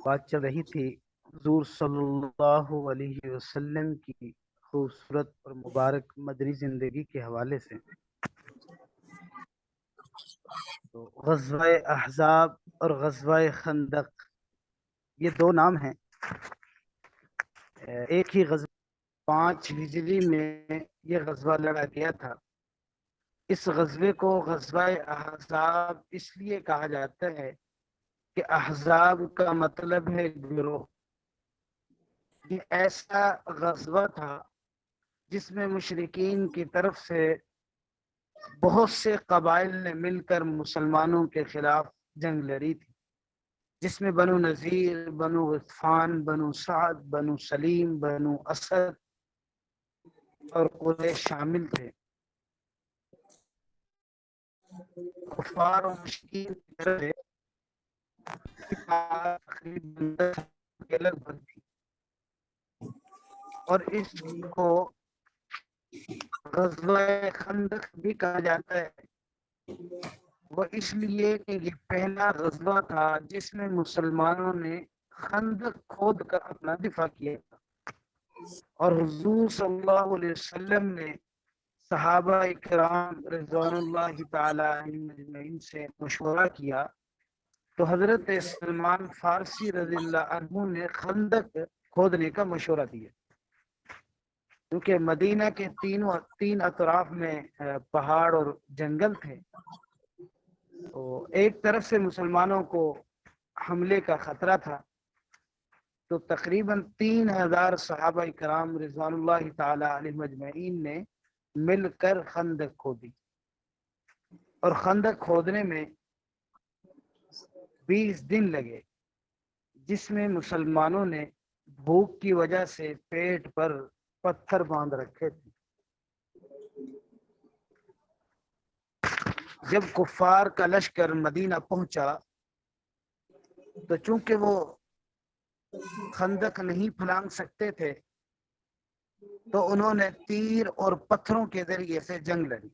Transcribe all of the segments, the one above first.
بات چل رہی تھی حضور صلی اللہ علیہ وسلم کی خوبصورت اور مبارک مدنی زندگی کے حوالے سے۔ تو غزوہ احزاب اور غزوہ خندق یہ دو نام ہیں۔ ایک ہی غزوہ 5 ہجری میں یہ غزوہ لڑا گیا تھا۔ اس غزوے کو غزوہ احزاب اس لیے کہا جاتا ہے کہ احزاب کا مطلب ہے گروہ۔ یہ ایسا غزوہ تھا جس میں مشرکین کی طرف سے بہت سے قبائل نے مل کر مسلمانوں کے خلاف جنگ لڑی تھی، جس میں بنو نذیر، بنو غطفان، بنو سعد، بنو سلیم، بنو اسد اور قریش شامل تھے۔ کفار اور مشرکین کی طرف سے تقریباً 10 کے لگ بھگ تھی، اور اس کو غزوہ خندق بھی کہا جاتا ہے۔ وہ اس لیے کہ یہ پہلا غزوہ تھا جس میں مسلمانوں نے خندق کھود کر اپنا دفاع کیا تھا، اور حضور صلی اللہ علیہ وسلم نے صحابہ کرام رضوان اللہ تعالی علیہم اجمعین سے مشورہ کیا تو حضرت سلمان فارسی رضی اللہ عنہ نے خندق کھودنے کا مشورہ دیا، کیونکہ مدینہ کے تین اطراف میں پہاڑ اور جنگل تھے، تو ایک طرف سے مسلمانوں کو حملے کا خطرہ تھا۔ تو تقریباً 3000 صحابہ کرام رضوان اللہ تعالی علیہم اجمعین نے مل کر خندق کھودی، اور خندق کھودنے میں 20 دن لگے، جس میں مسلمانوں نے بھوک کی وجہ سے پیٹ پر پتھر باندھ رکھے تھے۔ جب کفار کا لشکر مدینہ پہنچا تو چونکہ وہ خندق نہیں پھلانگ سکتے تھے تو انہوں نے تیر اور پتھروں کے ذریعے سے جنگ لڑی۔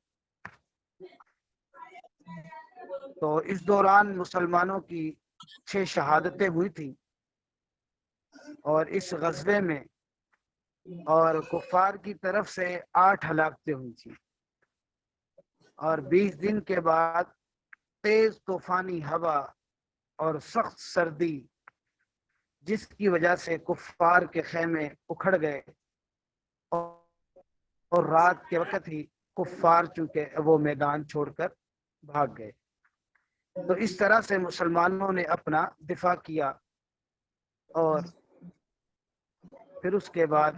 تو اس دوران مسلمانوں کی 6 شہادتیں ہوئی تھیں، اور اس غزوے میں اور کفار کی طرف سے 8 ہلاکتیں ہوئی تھیں، اور 20 دن کے بعد تیز طوفانی ہوا اور سخت سردی، جس کی وجہ سے کفار کے خیمے اکھڑ گئے، اور رات کے وقت ہی کفار چونکہ وہ میدان چھوڑ کر بھاگ گئے۔ تو اس طرح سے مسلمانوں نے اپنا دفاع کیا، اور پھر اس کے بعد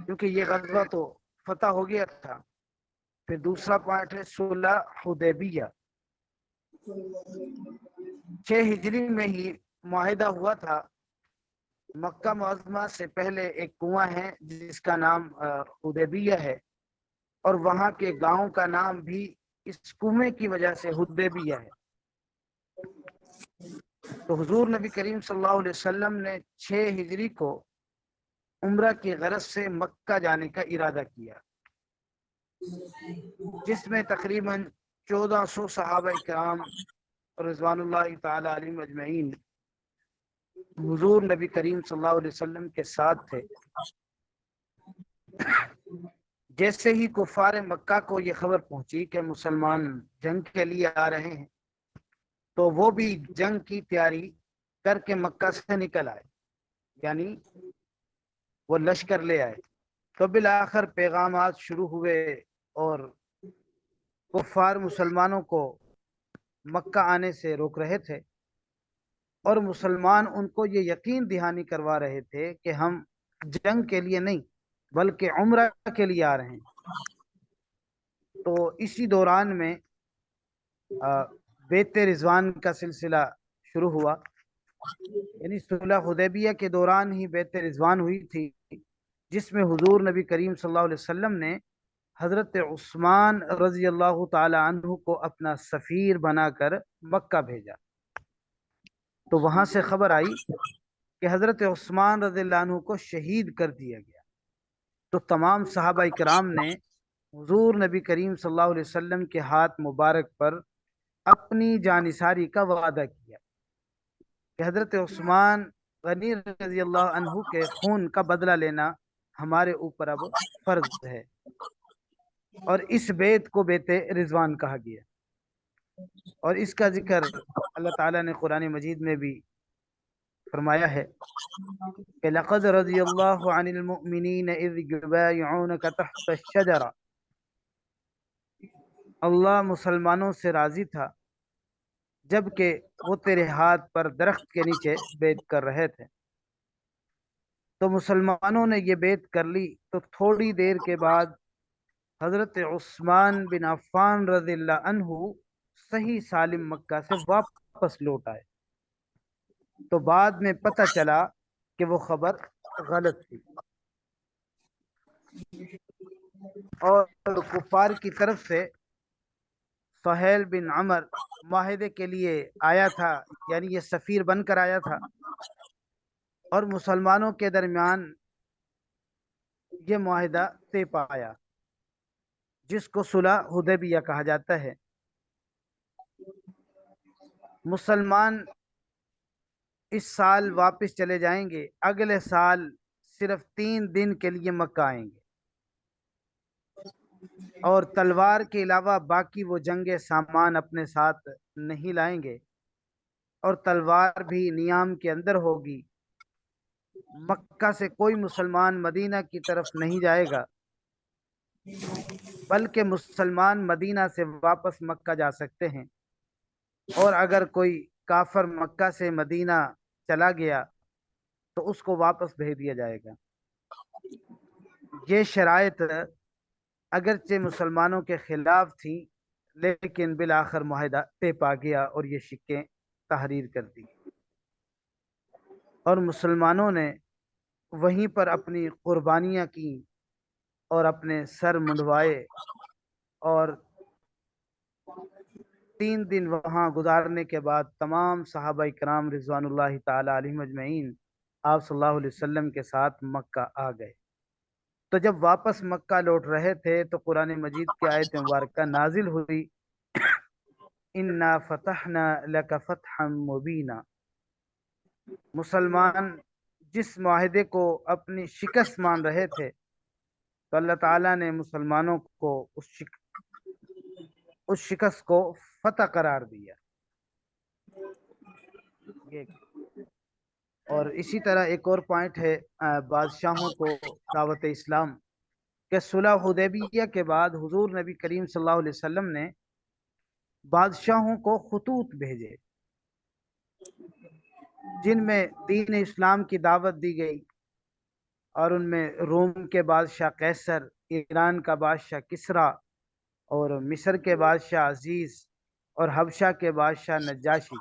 کیونکہ یہ غزوہ تو فتح ہو گیا تھا، پھر دوسرا پوائنٹ ہے صلح حدیبیہ۔ 6 ہجری میں ہی معاہدہ ہوا تھا۔ مکہ معظمہ سے پہلے ایک کنواں ہے جس کا نام حدیبیہ ہے، اور وہاں کے گاؤں کا نام بھی اس کنویں کی وجہ سے حدیبیہ ہے۔ تو حضور نبی کریم صلی اللہ علیہ وسلم نے 6 ہجری کو عمرہ کی غرض سے مکہ جانے کا ارادہ کیا، جس میں تقریباً 1400 صحابہ کرام رضوان اللہ تعالی علیہم اجمعین حضور نبی کریم صلی اللہ علیہ وسلم کے ساتھ تھے۔ جیسے ہی کفار مکہ کو یہ خبر پہنچی کہ مسلمان جنگ کے لیے آ رہے ہیں تو وہ بھی جنگ کی تیاری کر کے مکہ سے نکل آئے، یعنی وہ لشکر لے آئے۔ تو بالآخر پیغامات شروع ہوئے، اور کفار مسلمانوں کو مکہ آنے سے روک رہے تھے، اور مسلمان ان کو یہ یقین دہانی کروا رہے تھے کہ ہم جنگ کے لیے نہیں بلکہ عمرہ کے لیے آ رہے ہیں۔ تو اسی دوران میں بیعت رضوان کا سلسلہ شروع ہوا، یعنی صلح حدیبیہ کے دوران ہی بیعت رضوان ہوئی تھی، جس میں حضور نبی کریم صلی اللہ علیہ وسلم نے حضرت عثمان رضی اللہ تعالی عنہ کو اپنا سفیر بنا کر مکہ بھیجا۔ تو وہاں سے خبر آئی کہ حضرت عثمان رضی اللہ عنہ کو شہید کر دیا گیا۔ تو تمام صحابہ کرام نے حضور نبی کریم صلی اللہ علیہ وسلم کے ہاتھ مبارک پر اپنی جانثاری کا وعدہ کیا کہ حضرت عثمان غنی رضی اللہ عنہ کے خون کا بدلہ لینا ہمارے اوپر اب فرض ہے، اور اس بیت کو بیت رضوان کہا گیا۔ اور اس کا ذکر اللہ تعالیٰ نے قرآن مجید میں بھی فرمایا ہے کہ لقد رضی اللہ عن المؤمنین اذ یبایعونک تحت الشجرہ، اللہ مسلمانوں سے راضی تھا جبکہ وہ تیرے ہاتھ پر درخت کے نیچے بیعت کر رہے تھے۔ تو مسلمانوں نے یہ بیعت کر لی تو تھوڑی دیر کے بعد حضرت عثمان بن عفان رضی اللہ عنہ صحیح سالم مکہ سے واپس لوٹ آئے، تو بعد میں پتہ چلا کہ وہ خبر غلط تھی، اور کفار کی طرف سے سہیل بن عمر معاہدے کے لیے آیا تھا، یعنی یہ سفیر بن کر آیا تھا، اور مسلمانوں کے درمیان یہ معاہدہ طے پایا جس کو صلح حدیبیہ کہا جاتا ہے۔ مسلمان اس سال واپس چلے جائیں گے، اگلے سال صرف 3 دن کے لیے مکہ آئیں گے، اور تلوار کے علاوہ باقی وہ جنگ سامان اپنے ساتھ نہیں لائیں گے، اور تلوار بھی نیام کے اندر ہوگی۔ مکہ سے کوئی مسلمان مدینہ کی طرف نہیں جائے گا، بلکہ مسلمان مدینہ سے واپس مکہ جا سکتے ہیں، اور اگر کوئی کافر مکہ سے مدینہ چلا گیا تو اس کو واپس بھیج دیا جائے گا۔ یہ شرائط اگرچہ مسلمانوں کے خلاف تھی، لیکن بالآخر معاہدہ طے پا گیا اور یہ شکیں تحریر کر دی، اور مسلمانوں نے وہیں پر اپنی قربانیاں کی اور اپنے سر منڈوائے، اور 3 دن وہاں گزارنے کے بعد تمام صحابہ کرام رضوان اللہ تعالی علیہم اجمعین آپ صلی اللہ علیہ وسلم کے ساتھ مکہ آ گئے۔ تو جب واپس مکہ لوٹ رہے تھے تو قرآن مجید کی آیت مبارکہ نازل ہوئی، انا فتحنا لک فتحا مبینا۔ مسلمان جس معاہدے کو اپنی شکست مان رہے تھے، تو اللہ تعالیٰ نے مسلمانوں کو اس شکست کو فتح قرار دیا۔ اور اسی طرح ایک اور پوائنٹ ہے بادشاہوں کو دعوت اسلام، کہ صلح حدیبیہ کے بعد حضور نبی کریم صلی اللہ علیہ وسلم نے بادشاہوں کو خطوط بھیجے جن میں دین اسلام کی دعوت دی گئی، اور ان میں روم کے بادشاہ قیصر، ایران کا بادشاہ کسرا، اور مصر کے بادشاہ عزیز، اور حبشہ کے بادشاہ نجاشی،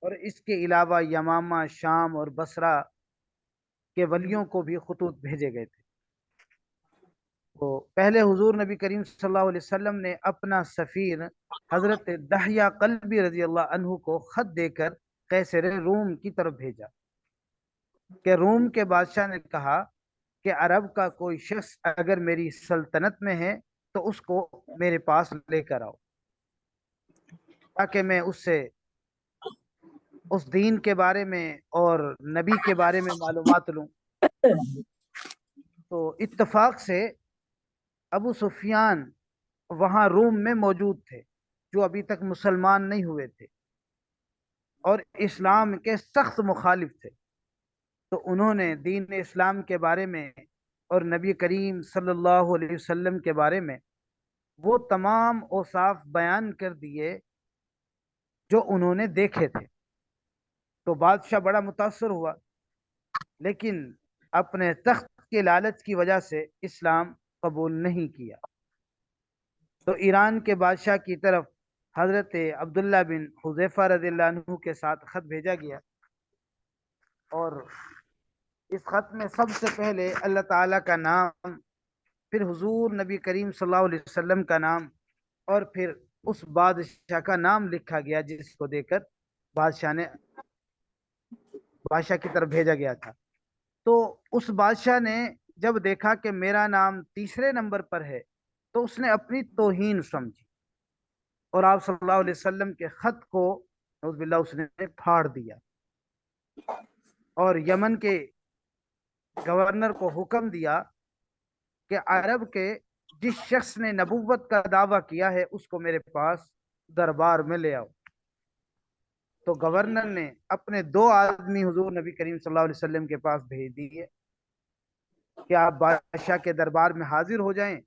اور اس کے علاوہ یمامہ، شام اور بصرہ کے ولیوں کو بھی خطوط بھیجے گئے تھے۔ تو پہلے حضور نبی کریم صلی اللہ علیہ وسلم نے اپنا سفیر حضرت دحیہ قلبی رضی اللہ عنہ کو خط دے کر قیصر روم کی طرف بھیجا، کہ روم کے بادشاہ نے کہا کہ عرب کا کوئی شخص اگر میری سلطنت میں ہے تو اس کو میرے پاس لے کر آؤ، تاکہ میں اس سے اس دین کے بارے میں اور نبی کے بارے میں معلومات لوں۔ تو اتفاق سے ابو سفیان وہاں روم میں موجود تھے، جو ابھی تک مسلمان نہیں ہوئے تھے اور اسلام کے سخت مخالف تھے، تو انہوں نے دین اسلام کے بارے میں اور نبی کریم صلی اللہ علیہ وسلم کے بارے میں وہ تمام اوصاف بیان کر دیے جو انہوں نے دیکھے تھے۔ تو بادشاہ بڑا متاثر ہوا، لیکن اپنے تخت کے لالچ کی وجہ سے اسلام قبول نہیں کیا۔ تو ایران کے بادشاہ کی طرف حضرت عبداللہ بن حذیفہ رضی اللہ عنہ کے ساتھ خط بھیجا گیا، اور اس خط میں سب سے پہلے اللہ تعالیٰ کا نام، پھر حضور نبی کریم صلی اللہ علیہ وسلم کا نام، اور پھر اس بادشاہ کا نام لکھا گیا جس کو دے کر بادشاہ کی طرف بھیجا گیا تھا۔ تو اس بادشاہ نے جب دیکھا کہ میرا نام تیسرے نمبر پر ہے تو اس نے اپنی توہین سمجھی، اور آپ صلی اللہ علیہ وسلم کے خط کو نعوذ باللہ اس نے پھاڑ دیا، اور یمن کے گورنر کو حکم دیا کہ عرب کے جس شخص نے نبوت کا دعویٰ کیا ہے اس کو میرے پاس دربار میں لے آؤ۔ تو گورنر نے اپنے 2 آدمی حضور نبی کریم صلی اللہ علیہ وسلم کے پاس بھیج دیے کہ آپ بادشاہ کے دربار میں حاضر ہو جائیں،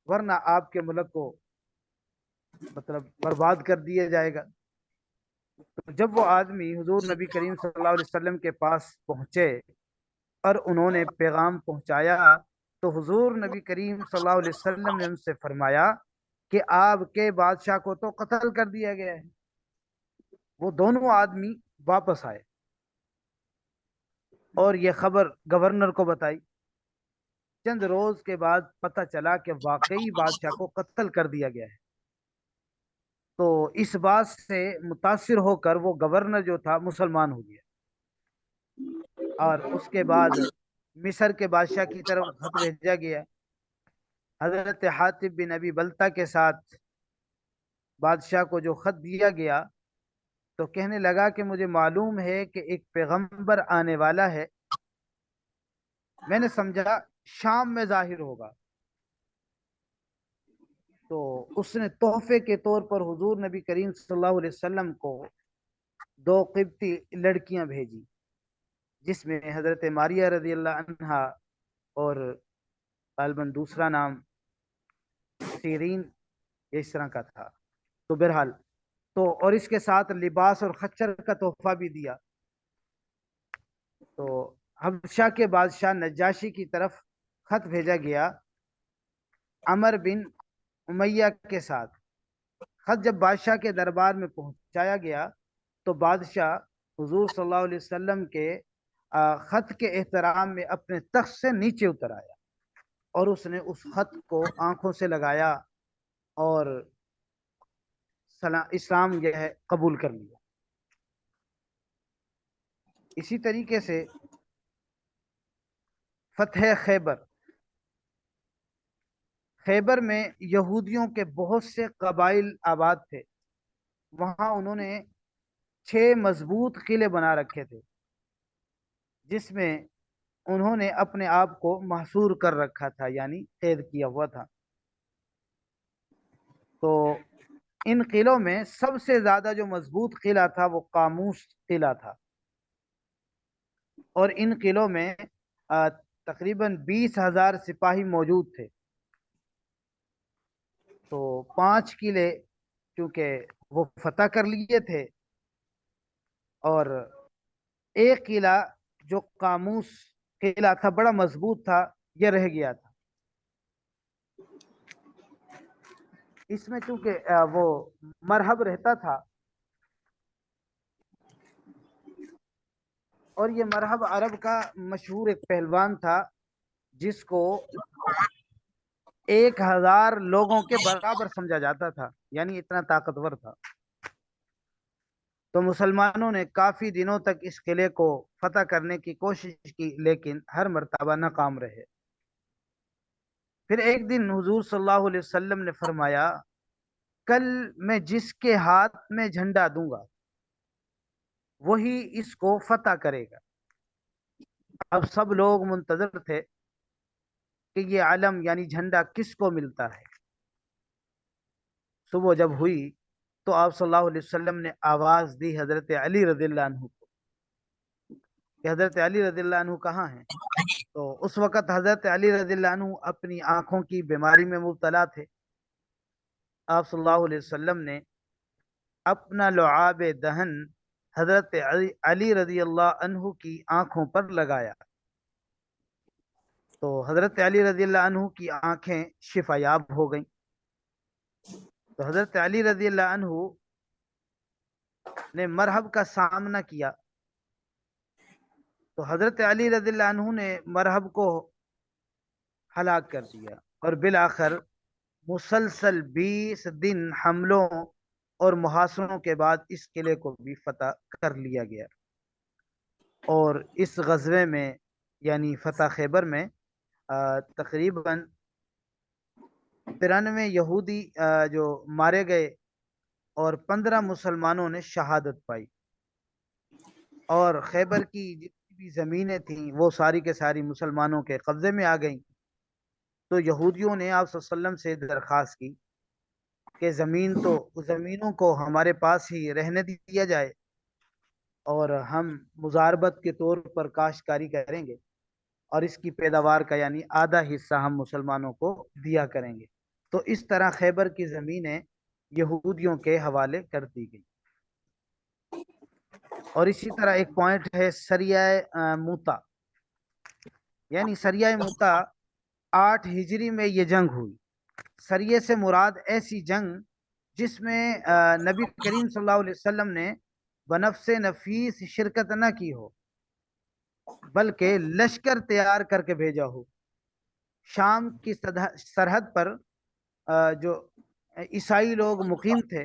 ورنہ آپ کے ملک کو مطلب برباد کر دیا جائے گا۔ تو جب وہ آدمی حضور نبی کریم صلی اللہ علیہ وسلم کے پاس پہنچے اور انہوں نے پیغام پہنچایا، تو حضور نبی کریم صلی اللہ علیہ وسلم نے ان سے فرمایا کہ آپ کے بادشاہ کو تو قتل کر دیا گیا ہے۔ وہ دونوں آدمی واپس آئے اور یہ خبر گورنر کو بتائی۔ چند روز کے بعد پتہ چلا کہ واقعی بادشاہ کو قتل کر دیا گیا ہے۔ تو اس بات سے متاثر ہو کر وہ گورنر جو تھا مسلمان ہو گیا، اور اس کے بعد مصر کے بادشاہ کی طرف خط بھیجا گیا۔ حضرت حاتب بن ابی بلتہ کے ساتھ بادشاہ کو جو خط دیا گیا، تو کہنے لگا کہ مجھے معلوم ہے کہ ایک پیغمبر آنے والا ہے، میں نے سمجھا شام میں ظاہر ہوگا۔ تو اس نے تحفے کے طور پر حضور نبی کریم صلی اللہ علیہ وسلم کو 2 قبطی لڑکیاں بھیجی، جس میں حضرت ماریہ رضی اللہ عنہا اور غالباً دوسرا نام سیرین اس طرح کا تھا۔ تو بہرحال تو اور اس کے ساتھ لباس اور خچر کا تحفہ بھی دیا۔ تو حبشہ کے بادشاہ نجاشی کی طرف خط بھیجا گیا عمر بن امیہ کے ساتھ۔ خط جب بادشاہ کے دربار میں پہنچایا گیا تو بادشاہ حضور صلی اللہ علیہ وسلم کے خط کے احترام میں اپنے تخت سے نیچے اتر آیا، اور اس نے اس خط کو آنکھوں سے لگایا اور اسلام یہ ہے قبول کر لیا۔ اسی طریقے سے فتح خیبر، خیبر میں یہودیوں کے بہت سے قبائل آباد تھے، وہاں انہوں نے 6 مضبوط قلعے بنا رکھے تھے، جس میں انہوں نے اپنے آپ کو محصور کر رکھا تھا، یعنی قید کیا ہوا تھا۔ تو ان قلعوں میں سب سے زیادہ جو مضبوط قلعہ تھا وہ قاموس قلعہ تھا، اور ان قلعوں میں تقریباً 20,000 سپاہی موجود تھے۔ تو 5 قلعے چونکہ وہ فتح کر لیے تھے، اور ایک قلعہ جو قاموس قلعہ تھا بڑا مضبوط تھا، یہ رہ گیا تھا۔ اس میں چونکہ وہ مرحب رہتا تھا، اور یہ مرحب عرب کا مشہور ایک پہلوان تھا جس کو 1,000 لوگوں کے برابر سمجھا جاتا تھا، یعنی اتنا طاقتور تھا۔ تو مسلمانوں نے کافی دنوں تک اس قلعے کو فتح کرنے کی کوشش کی، لیکن ہر مرتبہ ناکام رہے۔ پھر ایک دن حضور صلی اللہ علیہ وسلم نے فرمایا، کل میں جس کے ہاتھ میں جھنڈا دوں گا وہی اس کو فتح کرے گا۔ اب سب لوگ منتظر تھے کہ یہ علم یعنی جھنڈا کس کو ملتا ہے۔ صبح جب ہوئی تو آپ صلی اللہ علیہ وسلم نے آواز دی حضرت علی رضی اللہ عنہ کو کہ حضرت علی رضی اللہ عنہ کہاں ہیں؟ تو اس وقت حضرت علی رضی اللہ عنہ اپنی آنکھوں کی بیماری میں مبتلا تھے۔ آپ صلی اللہ علیہ وسلم نے اپنا لعاب دہن حضرت علی رضی اللہ عنہ کی آنکھوں پر لگایا، تو حضرت علی رضی اللہ عنہ کی آنکھیں شفا یاب ہو گئیں۔ تو حضرت علی رضی اللہ عنہ نے مرحب کا سامنا کیا، تو حضرت علی رضی اللہ عنہ نے مرحب کو ہلاک کر دیا، اور بالآخر مسلسل 20 دن حملوں اور محاصروں کے بعد اس قلعے کو بھی فتح کر لیا گیا۔ اور اس غزوے میں یعنی فتح خیبر میں تقریباً 93 یہودی جو مارے گئے اور 15 مسلمانوں نے شہادت پائی۔ اور خیبر کی جتنی بھی زمینیں تھیں وہ ساری کے ساری مسلمانوں کے قبضے میں آ گئیں. تو یہودیوں نے آپ صلی اللہ علیہ وسلم سے درخواست کی کہ زمینوں کو ہمارے پاس ہی رہنے دیا جائے اور ہم مزاربت کے طور پر کاشتکاری کریں گے اور اس کی پیداوار کا یعنی آدھا حصہ ہم مسلمانوں کو دیا کریں گے. تو اس طرح خیبر کی زمینیں یہودیوں کے حوالے کر دی گئی. اور اسی طرح ایک پوائنٹ ہے سریہ موتا، یعنی سریہ موتا 8 ہجری میں یہ جنگ ہوئی. سریے سے مراد ایسی جنگ جس میں نبی کریم صلی اللہ علیہ وسلم نے بنفس نفیس شرکت نہ کی ہو بلکہ لشکر تیار کر کے بھیجا ہو. شام کی سرحد پر جو عیسائی لوگ مقیم تھے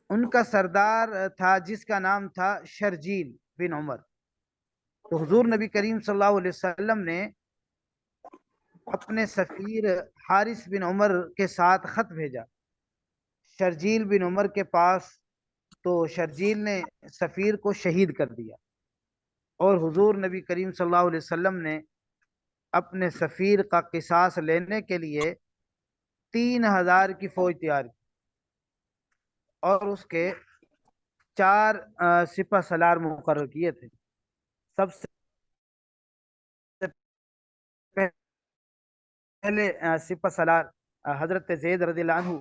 ان کا سردار تھا جس کا نام تھا شرجیل بن عمر. تو حضور نبی کریم صلی اللہ علیہ وسلم نے اپنے سفیر حارث بن عمر کے ساتھ خط بھیجا شرجیل بن عمر کے پاس. تو شرجیل نے سفیر کو شہید کر دیا اور حضور نبی کریم صلی اللہ علیہ وسلم نے اپنے سفیر کا قصاص لینے کے لیے 3000 کی فوج تیار کی اور اس کے 4 سپہ سالار مقرر کیے تھے. سب سے پہلے سپہ سالار حضرت زید رضی اللہ عنہ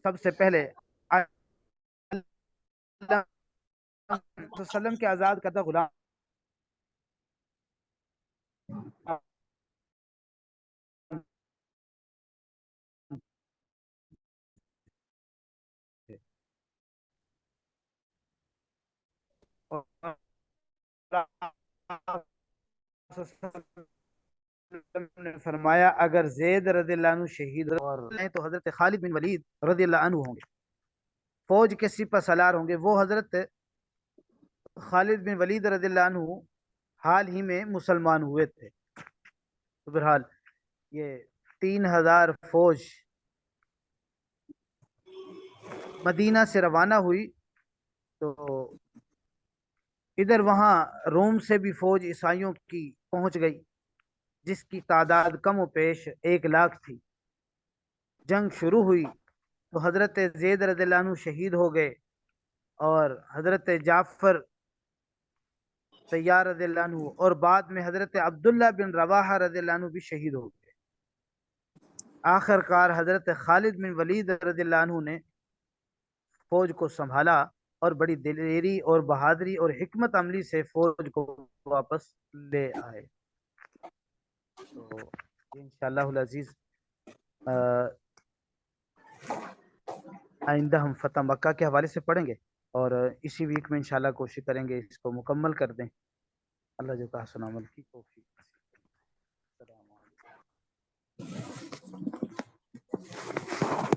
سب سے پہلے وسلم کے آزاد کردہ غلام نے فرمایا اگر زید رضی اللہ عنہ شہید ہیں تو حضرت خالد بن ولید رضی اللہ عنہ ہوں گے. فوج کے سپہ سالار ہوں گے وہ حضرت خالد بن ولید رضی اللہ عنہ حال ہی میں مسلمان ہوئے تھے. تو بہرحال یہ 3000 فوج مدینہ سے روانہ ہوئی. تو ادھر وہاں روم سے بھی فوج عیسائیوں کی پہنچ گئی جس کی تعداد کم و پیش 1 لاکھ تھی. جنگ شروع ہوئی تو حضرت زید رضی اللہ عنہ شہید ہو گئے اور حضرت جعفر طیار رضی اللہ عنہ اور بعد میں حضرت عبداللہ بن رواحہ رضی اللہ عنہ بھی شہید ہو گئے. آخر کار حضرت خالد بن ولید رضی اللہ عنہ نے فوج کو سنبھالا اور بڑی دلیری اور بہادری اور حکمت عملی سے فوج کو واپس لے آئے. تو انشاءاللہ العزیز آئندہ ہم فتح مکہ کے حوالے سے پڑھیں گے اور اسی ویک میں انشاءاللہ کوشش کریں گے اس کو مکمل کر دیں. اللہ جو کہا سنا عمل کی توفیق. السلام علیکم.